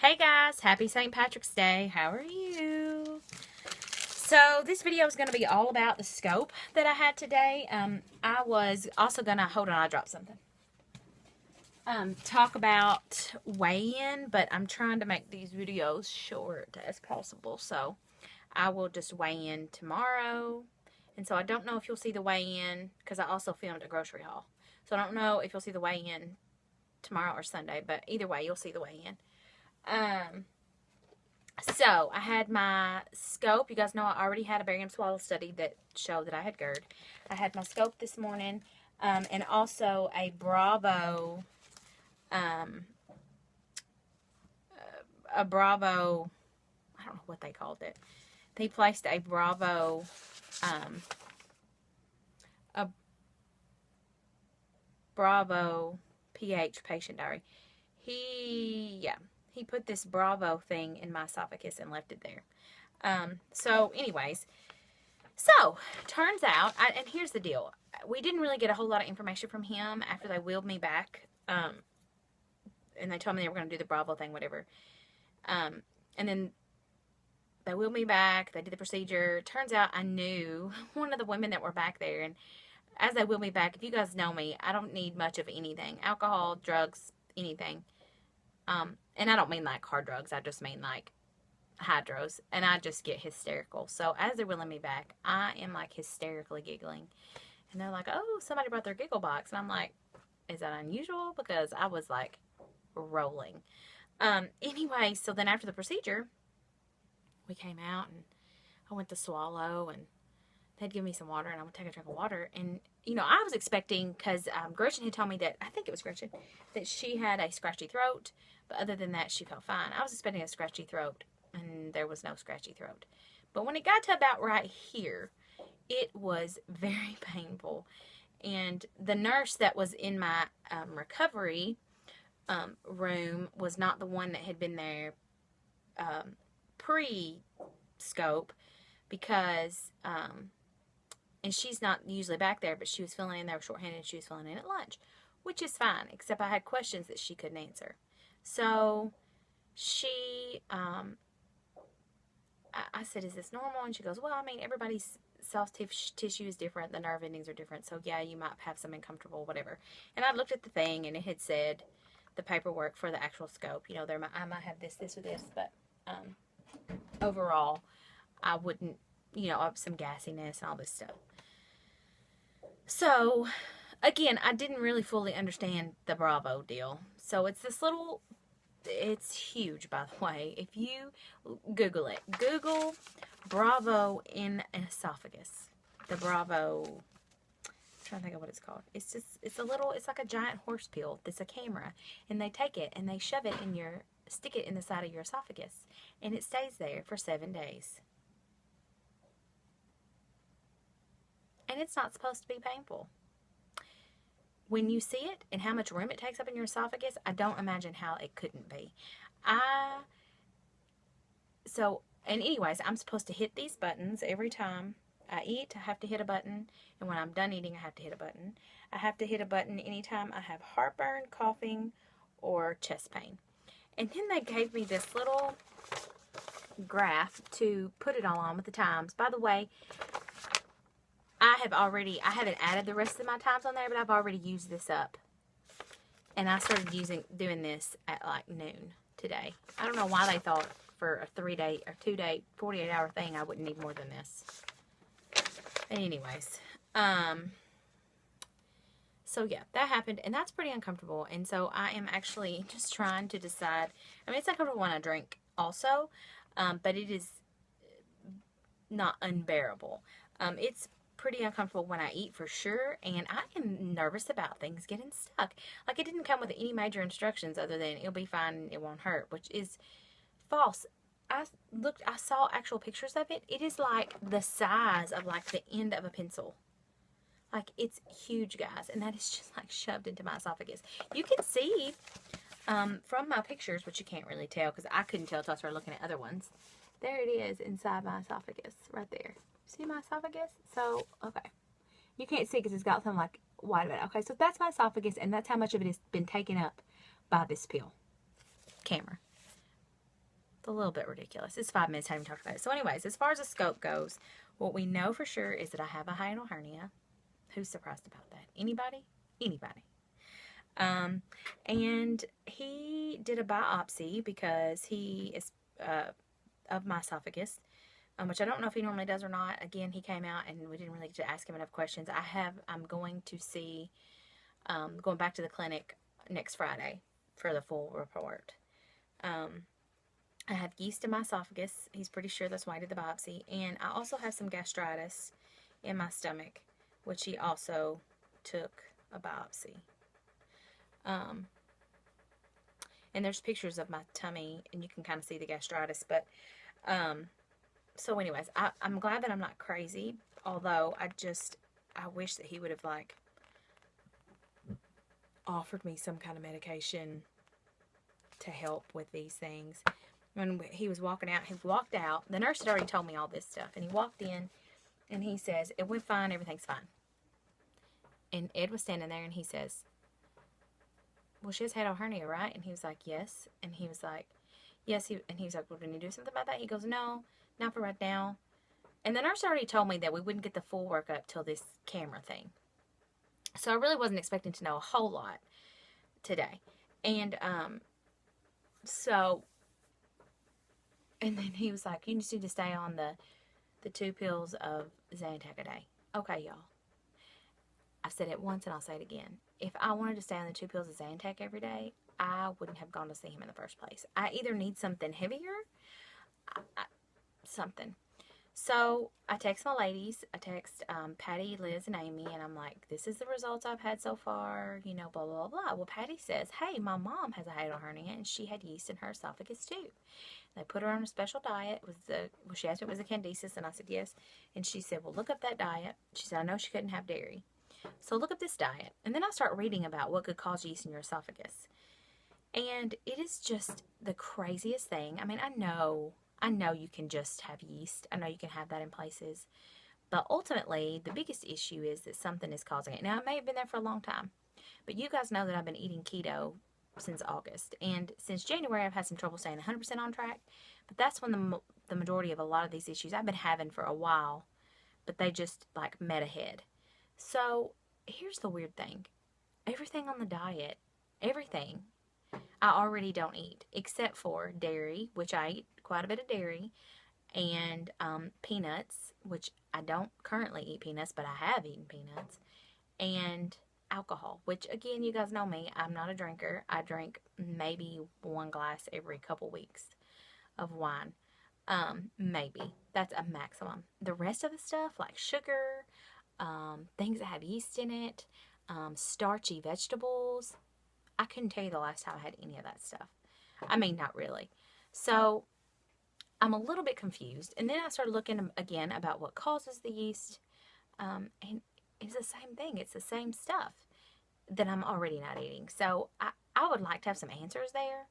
Hey guys, happy St. Patrick's Day. How are you? So this video is going to be all about the scope that I had today. I was also going to, hold on, I dropped something. Talk about weigh-in, but I'm trying to make these videos short as possible. So I will just weigh in tomorrow. And so I don't know if you'll see the weigh-in because I also filmed a grocery haul. So I don't know if you'll see the weigh-in tomorrow or Sunday, but either way, you'll see the weigh-in. So, I had my scope. You guys know I already had a barium swallow study that showed that I had GERD. I had my scope this morning, and also a Bravo, I don't know what they called it. They placed a Bravo, a Bravo pH patient diary. He put this Bravo thing in my esophagus and left it there. So anyways, turns out, and here's the deal. We didn't really get a whole lot of information from him after they wheeled me back. And they told me they were going to do the Bravo thing, whatever. And then they wheeled me back. They did the procedure. Turns out I knew one of the women that were back there. And as they wheeled me back, if you guys know me, I don't need much of anything. Alcohol, drugs, anything. And I don't mean like hard drugs. I just mean like hydros, and I just get hysterical. So as they're wheeling me back, I am like hysterically giggling, and they're like, "Oh, somebody brought their giggle box," and I'm like, "Is that unusual?" Because I was like rolling. Anyway, so then after the procedure, we came out, and I went to swallow, and they'd give me some water, and I would take a drink of water, and I was expecting, because Gretchen had told me that, I think it was Gretchen, that she had a scratchy throat, but other than that, she felt fine. I was expecting a scratchy throat, and there was no scratchy throat. But when it got to about right here, it was very painful. And the nurse that was in my recovery room was not the one that had been there pre-scope, because, and she's not usually back there, but she was filling in. They were shorthanded, and she was filling in at lunch, which is fine, except I had questions that she couldn't answer. So she, I said, "Is this normal?" And she goes, "Well, I mean, everybody's soft tissue is different. The nerve endings are different. So, yeah, you might have some uncomfortable, whatever." And I looked at the thing, and it had said the paperwork for the actual scope. I might have this, or this, but overall, I wouldn't, some gassiness and all this stuff. So, again, I didn't really fully understand the Bravo deal. So, it's huge, by the way. If you Google it, Google Bravo in an esophagus. The Bravo, I'm trying to think of what it's called. It's like a giant horse pill. It's a camera. And they take it and they stick it in the side of your esophagus. And it stays there for 7 days. And it's not supposed to be painful. When you see it and how much room it takes up in your esophagus, I don't imagine how it couldn't be. And anyways, I'm supposed to hit these buttons every time I eat. I have to hit a button. And when I'm done eating, I have to hit a button. I have to hit a button anytime I have heartburn, coughing, or chest pain. And then they gave me this little graph to put it all on with the times. By the way, I haven't added the rest of my times on there, but I've already used this up. And I started doing this at like noon today. I don't know why they thought for a 3-day or 2-day, 48-hour thing I wouldn't need more than this. But anyways, so yeah, that happened, and that's pretty uncomfortable. And so I am actually just trying to decide. I mean, it's uncomfortable when I drink also, but it is not unbearable. It's pretty uncomfortable when I eat for sure, and I am nervous about things getting stuck. Like, it didn't come with any major instructions other than it'll be fine and it won't hurt, which is false. I saw actual pictures of it. It is like the size of like the end of a pencil. Like, it's huge, guys, and that is just like shoved into my esophagus. You can see from my pictures, which you can't really tell because I couldn't tell until I started looking at other ones. There it is inside my esophagus, right there. See my esophagus? So, okay. You can't see because it's got some like white of it. Okay, so that's my esophagus, and that's how much of it has been taken up by this pill camera. It's a little bit ridiculous. It's 5 minutes, I haven't talked about it. So anyways, as far as the scope goes, what we know for sure is that I have a hiatal hernia. Who's surprised about that? Anybody? Anybody. And he did a biopsy because he is of my esophagus, which I don't know if he normally does or not. Again, he came out and we didn't really get to ask him enough questions. I'm going to see, going back to the clinic next Friday for the full report. I have yeast in my esophagus. He's pretty sure that's why I did the biopsy. And I also have some gastritis in my stomach, which he also took a biopsy. And there's pictures of my tummy, and you can kind of see the gastritis. But, so anyways, I'm glad that I'm not crazy, although I wish that he would have, like, offered me some kind of medication to help with these things. When he was walking out, he walked out. The nurse had already told me all this stuff, and he walked in, and he says, "It went fine, everything's fine." And Ed was standing there, and he says, "Well, she has hiatal hernia, right?" And he was like, "Yes." And he was like, "Yes." And he was like, "Well, didn't you do something about that?" He goes, "No, not for right now." And the nurse already told me that we wouldn't get the full workup till this camera thing. So I really wasn't expecting to know a whole lot today. And, and then he was like, "You just need to stay on the 2 pills of Zantac a day." Okay, y'all. I've said it once and I'll say it again. If I wanted to stay on the 2 pills of Zantac every day, I wouldn't have gone to see him in the first place. I either need something heavier, something. So I text my ladies. I text Patty, Liz, and Amy, and I'm like, "This is the results I've had so far, you know, blah, blah, blah." Well, Patty says, "Hey, my mom has a hiatal hernia, and she had yeast in her esophagus too." They put her on a special diet. She asked me if it was a Candices, and I said yes. And she said, "Well, look up that diet." She said, "I know she couldn't have dairy. So look up this diet." And then I start reading about what could cause yeast in your esophagus. And it is just the craziest thing. I mean, I know you can just have yeast. I know you can have that in places. But ultimately, the biggest issue is that something is causing it. Now, it may have been there for a long time. But you guys know that I've been eating keto since August. And since January, I've had some trouble staying 100% on track. But that's when the majority of a lot of these issues I've been having for a while. But they just, like, met ahead. So, here's the weird thing. Everything on the diet, everything, I already don't eat, except for dairy, which I eat quite a bit of dairy, and peanuts, which I don't currently eat peanuts, but I have eaten peanuts, and alcohol, which, again, you guys know me, I'm not a drinker. I drink maybe 1 glass every couple weeks of wine. Maybe. That's a maximum. The rest of the stuff, like sugar, things that have yeast in it, starchy vegetables, I couldn't tell you the last time I had any of that stuff. I mean, not really. So, I'm a little bit confused. And then I started looking again about what causes the yeast. And it's the same thing. It's the same stuff that I'm already not eating. So, I would like to have some answers there.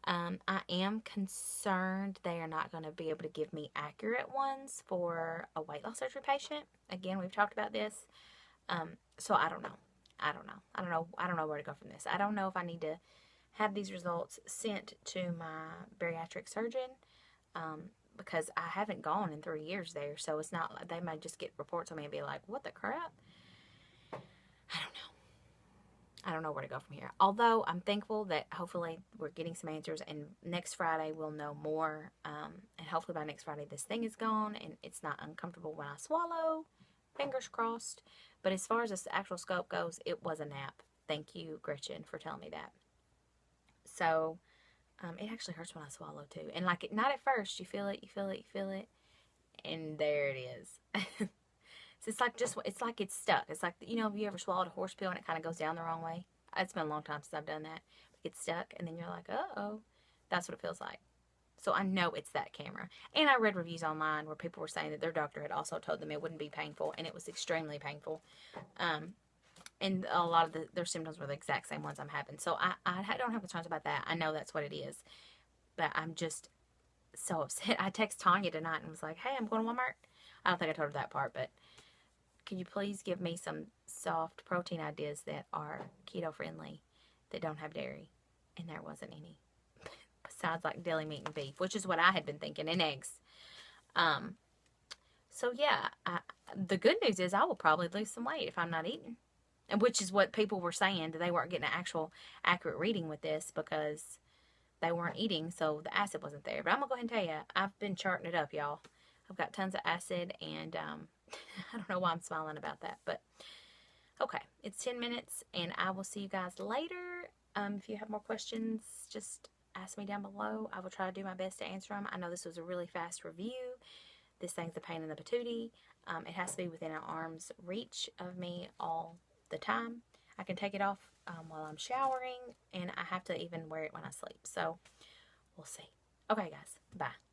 I am concerned they are not going to be able to give me accurate ones for a weight loss surgery patient. Again, we've talked about this. So I don't know. I don't know where to go from this. I don't know if I need to have these results sent to my bariatric surgeon, because I haven't gone in 3 years there. So it's not like they might just get reports on me and be like, "What the crap?" I don't know. I don't know where to go from here. Although I'm thankful that hopefully we're getting some answers, and next Friday we'll know more. And hopefully by next Friday this thing is gone and it's not uncomfortable when I swallow. Fingers crossed. But as far as this actual scope goes, it was a nap. Thank you, Gretchen, for telling me that. So, it actually hurts when I swallow too. And like, not at first. You feel it, you feel it, you feel it. And there it is. So it's like it's stuck. It's like, you know, have you ever swallowed a horse pill and it kind of goes down the wrong way? It's been a long time since I've done that. It gets stuck and then you're like, uh-oh. That's what it feels like. So I know it's that camera. And I read reviews online where people were saying that their doctor had also told them it wouldn't be painful, and it was extremely painful. And a lot of their symptoms were the exact same ones I'm having. So I don't have concerns about that. I know that's what it is. But I'm just so upset. I texted Tanya tonight and was like, "Hey, I'm going to Walmart." I don't think I told her that part, but can you please give me some soft protein ideas that are keto friendly, that don't have dairy? And there wasn't any. besides like deli meat and beef, which is what I had been thinking, and eggs. So yeah, the good news is I will probably lose some weight if I'm not eating. And which is what people were saying, that they weren't getting an actual accurate reading with this because they weren't eating, so the acid wasn't there. But I'm going to go ahead and tell you, I've been charting it up, y'all. I've got tons of acid, and I don't know why I'm smiling about that. But, okay, it's 10 minutes, and I will see you guys later. If you have more questions, just ask me down below. I will try to do my best to answer them. I know this was a really fast review. This thing's a pain in the patootie. It has to be within an arm's reach of me all the time. I can take it off while I'm showering, and I have to even wear it when I sleep. So, we'll see. Okay, guys. Bye.